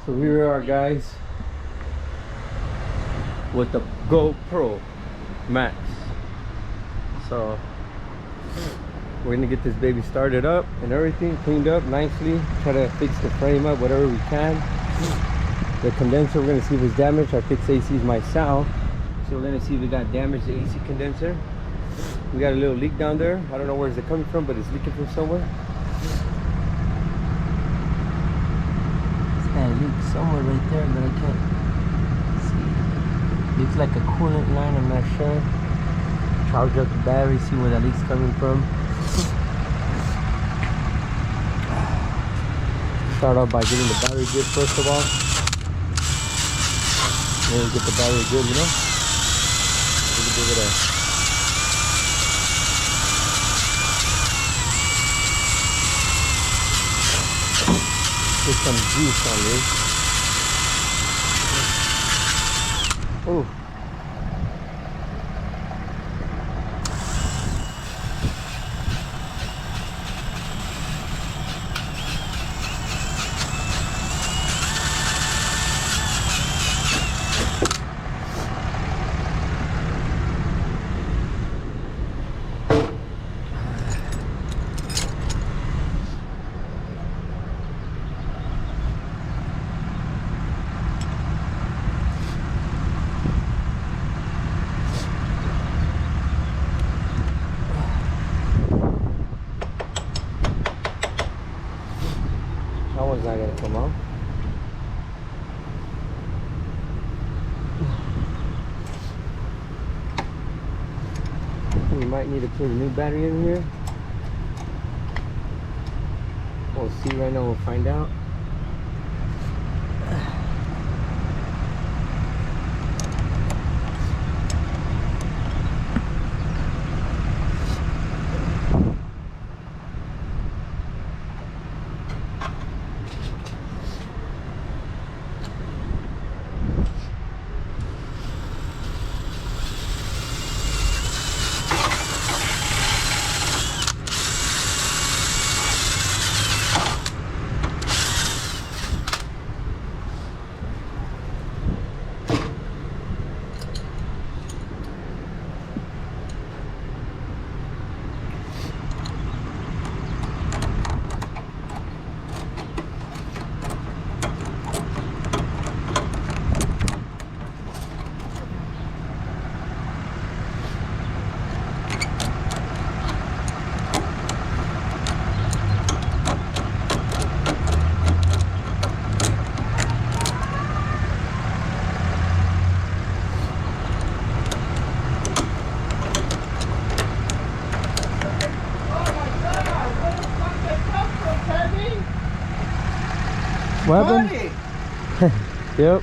So here we are, guys, with the GoPro Max. So we're gonna get this baby started up and everything cleaned up nicely. Try to fix the frame up whatever we can. The condenser, we're gonna see if it's damaged. I fixed ACs myself, so we're gonna see if it got damaged, the AC condenser. We got a little leak down there. I don't know where it's coming from, but it's leaking from somewhere. It's got a leak somewhere right there, but I can't see. Looks like a coolant line, I'm not sure. Charge up the battery, see where that leak's coming from. Start off by getting the battery good first of all. Then we get the battery good, you know? We can give it a put some juice on this. Oh. That one's not gonna come out. We might need to put a new battery in here. We'll see right now, we'll find out. What happened? Yep.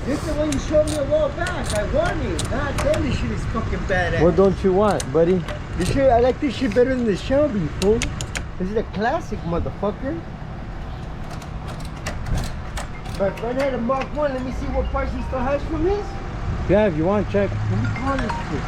This is the one you showed me a while back. I want it. God damn, this shit is fucking badass. What don't you want, buddy? This shit, I like this shit better than the Shelby, fool. This is a classic, motherfucker. My friend had a Mach 1. Let me see what parts he still has from this. Yeah, if you want, check. Let me call this shit.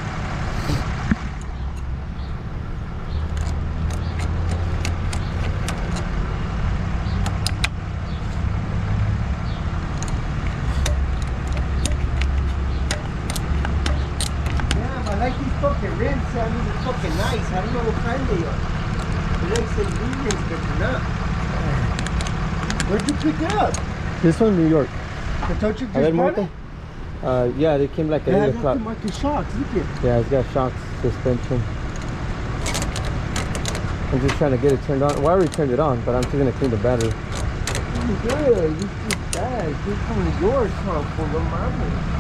I like these fucking rims. I mean, they're fucking nice. I don't know what kind they are. They're like some new rims, but they're not. Where'd you pick it up? This one, New York. The tow truck just brought it? Yeah, they came like at 8 o'clock. The shocks, look at it. Yeah, it's got shocks, suspension. I'm just trying to get it turned on. Well, I already turned it on, but I'm still gonna clean the battery. Oh, good. This is bad. This is from New York, huh? For the mommy.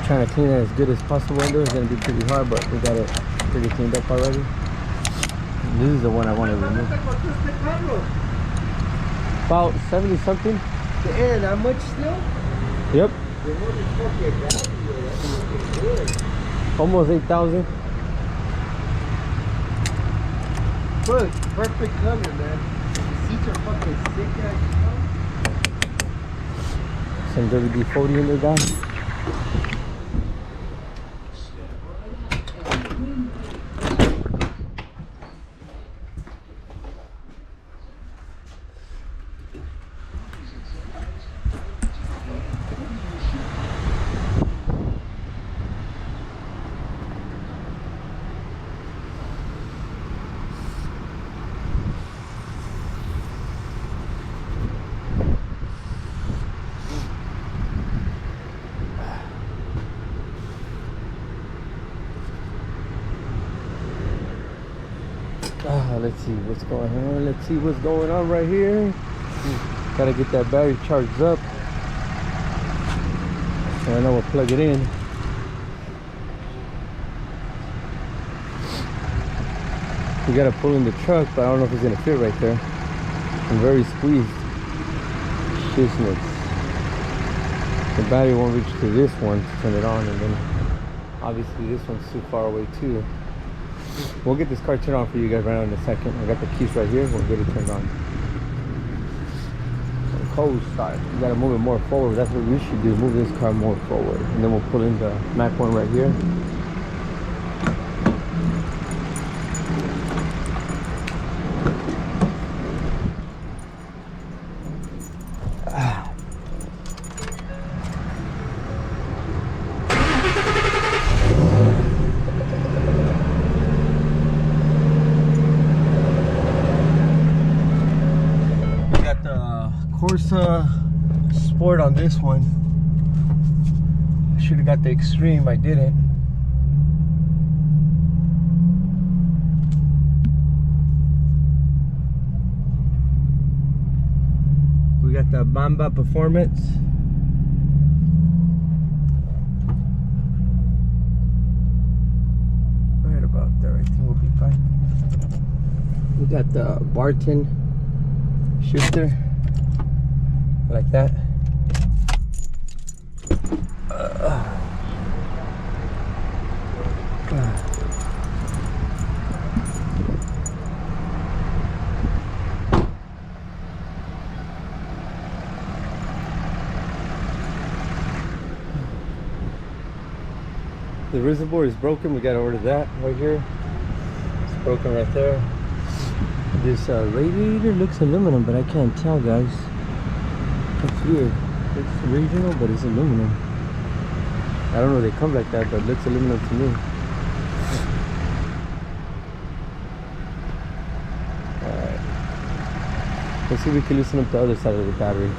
Trying to clean it as good as possible. It's gonna be pretty hard, but we got it pretty cleaned up already. This is the one I want to remove. About 70 something. And how much still? Yep. Almost 8,000. Look, perfect color, man. The seats are fucking sick as hell. Some WD-40 in there, guys. let's see what's going on. Let's see what's going on right here. Gotta get that battery charged up. And I know we'll plug it in. We gotta pull in the truck, but I don't know if it's gonna fit right there. I'm very squeezed. Shiznits. The battery won't reach to this one to turn it on, and then obviously this one's too far away too. We'll get this car turned on for you guys right now in a second. I got the keys right here. We'll get it turned on. Cold start. You gotta move it more forward. That's what we should do. Move this car more forward, and then we'll pull in the mach1 right here. Corsa Sport on this one. I should have got the Extreme. I didn't. We got the Bamba Performance. Right about there. I think we'll be fine. We got the Barton shifter. Like that. The reservoir is broken. We got to order that right here. It's broken right there. This radiator looks aluminum, but I can't tell, guys. It's weird. It's original, but it's aluminum. I don't know if they come like that, but it looks aluminum to me. Alright. Let's see if we can loosen up the other side of the battery.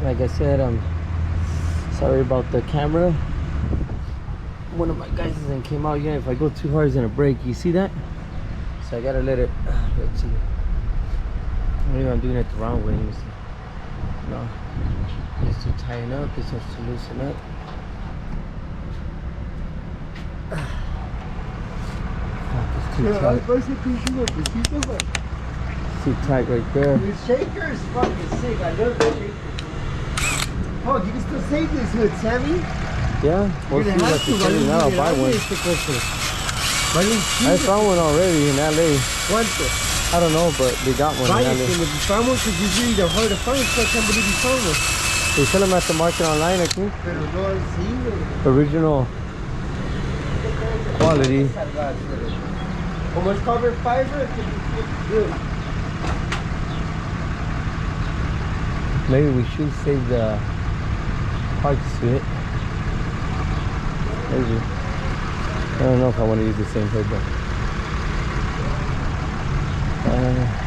Like I said, I'm sorry about the camera. One of my guys hasn't came out yet. If I go too hard, it's gonna break. You see that? So I gotta let it. Let's see. Maybe I'm doing it the wrong way. Let me see. No, it's to tighten up. This one's to loosen up. Fuck, it's too tight. Too tight right there. The shaker is fucking sick. I love the shaker. Oh, you can still save this hood, Sammy. Yeah, we'll see what you're saying. Now I'll buy one. I found one already in LA. ¿Cuánto? I don't know, but they got one in LA. If you found one, because usually they're hard to find, so I can't believe you found one. They sell them at the market online, I think. Pero no así, güey. Original quality. Como es carbon fiber, it can be good. Maybe we should save the parts to it. Maybe. I don't know if I want to use the same hood, but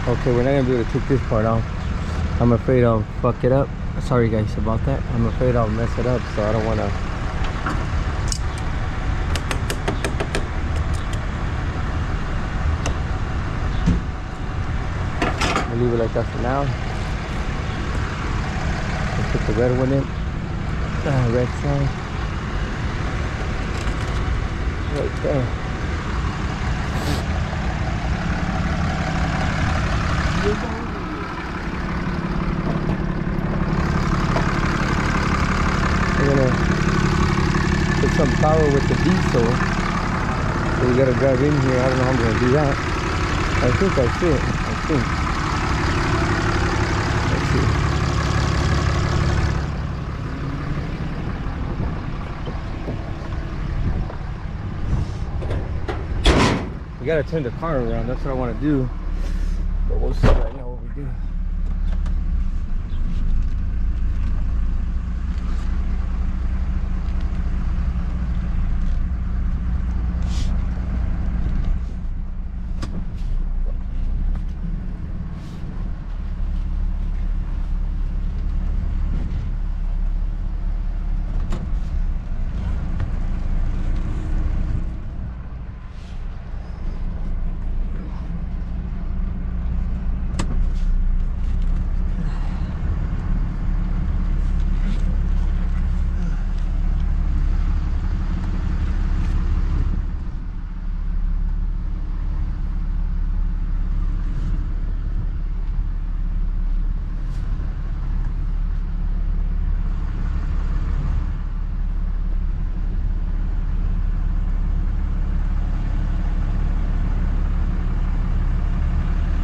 okay, we're not gonna be able to take this part off. I'm afraid I'll fuck it up. Sorry guys about that. I'm afraid I'll mess it up, so I don't want to. We'll leave it like that for now. Let's put the red one in. Red side. Right there. We're gonna put some power with the diesel. So we gotta drive in here. I don't know how I'm gonna do that. I think that's it. I think. Let's see. We gotta turn the car around. That's what I want to do. But we'll see right now what we do.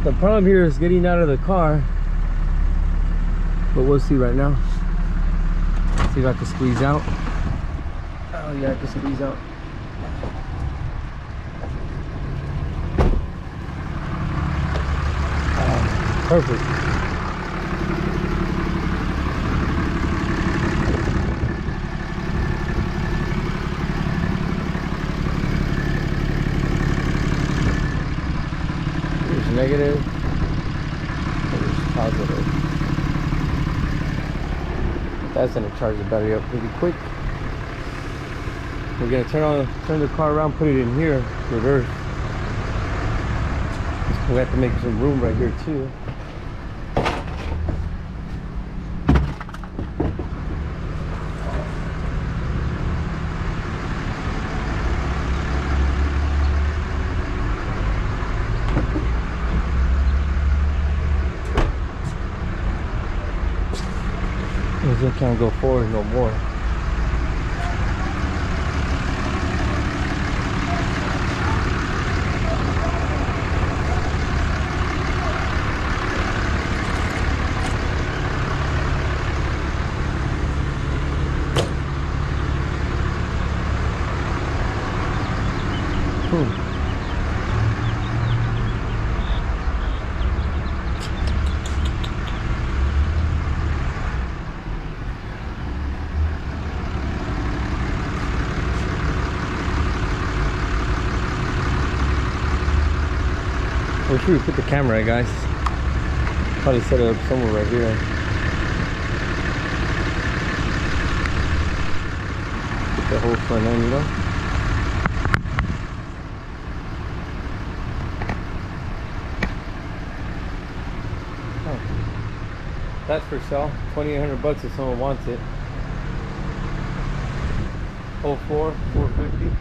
The problem here is getting out of the car, but we'll see right now. See if I can squeeze out. Oh yeah, I can squeeze out. Oh, perfect. Negative, there's positive. That's gonna charge the battery up pretty quick. We're gonna turn the car around, put it in here, reverse. We have to make some room right here too. It can't go forward no more. Where should we put the camera, guys? Probably set it up somewhere right here. Put the whole front end, you know? Oh. That's for sale. $2,800 if someone wants it. 04, 450.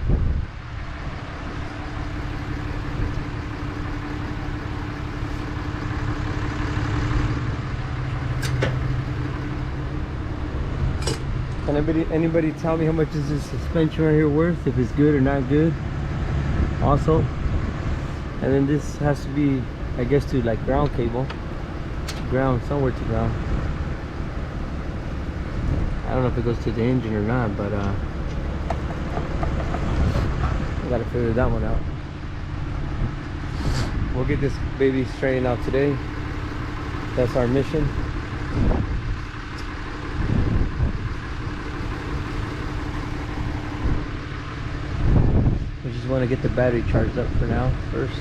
Can anybody tell me how much is this suspension right here worth? If it's good or not good? Also, and then this has to be, I guess, to like ground cable, ground somewhere to ground. I don't know if it goes to the engine or not, but I gotta figure that one out. We'll get this baby straightened out today. That's our mission. Just want to get the battery charged up for now first.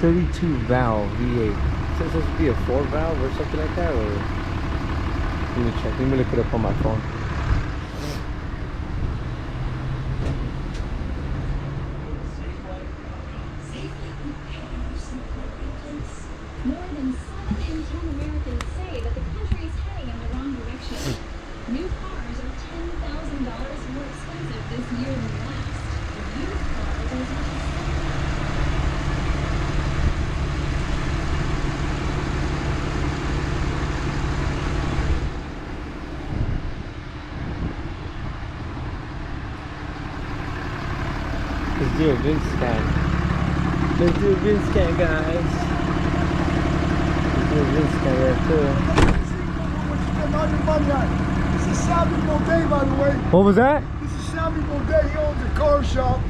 .32 valve V8. It says this would be a 4 valve or something like that, or let me check. Let me look it up on my phone. Let's do a VIN scan. Let's do a VIN scan, guys. Let's do a VIN scan right too. This is Sammy Baudet, by the way. What was that? This is Sammy Baudet. He owns a car shop.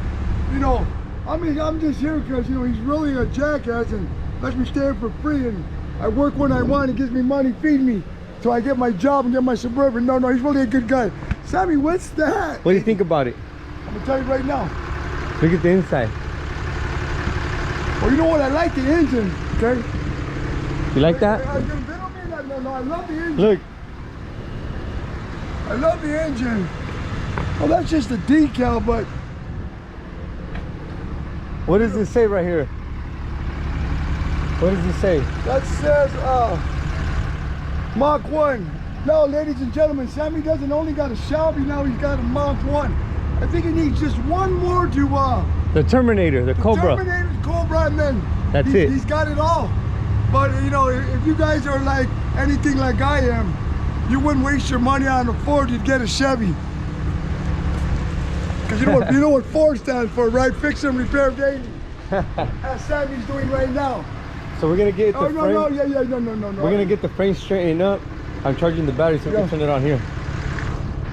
You know, I mean, I'm just here because, you know, he's really a jackass and lets me stay here for free. And I work when I want. He gives me money, feed me. So I get my job and get my Suburban. No, he's really a good guy. Sammy, what's that? What do you think about it? I'm gonna tell you right now. Look at the inside. Well, you know what? I like the engine, okay? You like that? No, I love the engine. Look. I love the engine. Well, that's just a decal, but... What does it say right here? What does it say? That says, Mach 1. No, ladies and gentlemen, Sammy doesn't only got a Shelby, now he's got a Mach 1. I think he needs just one more to, the Terminator, the Cobra. Terminator's Cobra, and then That's it. He's got it all. But, you know, if you guys are like anything like I am, you wouldn't waste your money on a Ford, you'd get a Chevy. Because you know what Ford stands for, right? Fix and repair daily. As Sammy's doing right now. So we're gonna get the frame. No. We're gonna get the frame straightened up. I'm charging the battery so we can turn it on here.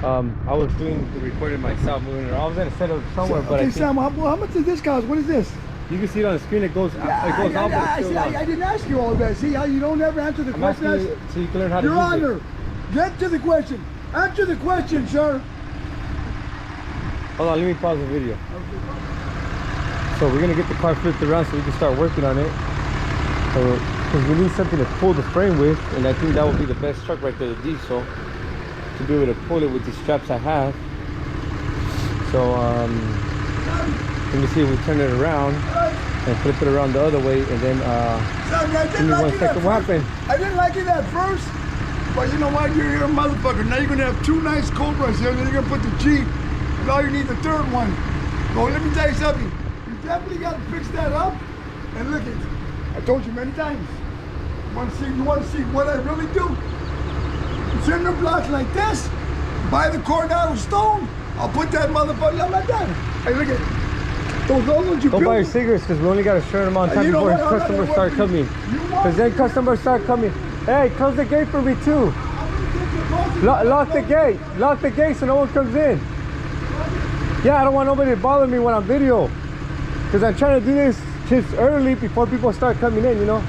I was doing the recording myself, moving it. I was gonna set it somewhere, but okay, Sam, how much does this cost? What is this? You can see it on the screen. It goes out. I didn't ask you all that. See how you don't ever answer the question? So you can learn how to Your use Honor, it. get to the question. Answer the question, sir. Hold on, let me pause the video. So we're gonna get the car flipped around so we can start working on it. Because we need something to pull the frame with, and I think that would be the best truck right there, the diesel, to be able to pull it with the straps I have. So let me see if we turn it around and flip it around the other way, and then give me 1 second. What happened? I didn't like it at first, but you know what? You're here, motherfucker. Now you're gonna have two nice Cobras here, and then you're gonna put the Jeep, and now you need the third one. Well, let me tell you something. You definitely gotta fix that up. And look it. I told you many times. You want to see what I really do? Cinder blocks like this. Buy the Coronado Stone. I'll put that motherfucker like that. Hey, look at those ones you Don't buy your built. cigarettes because we only got to share them on time before customers start coming. Because then customers start coming. Hey, close the gate for me too. Lock the gate. Lock the gate so no one comes in. Yeah, I don't want nobody to bother me when I'm video. Because I'm trying to do this just early before people start coming in, you know.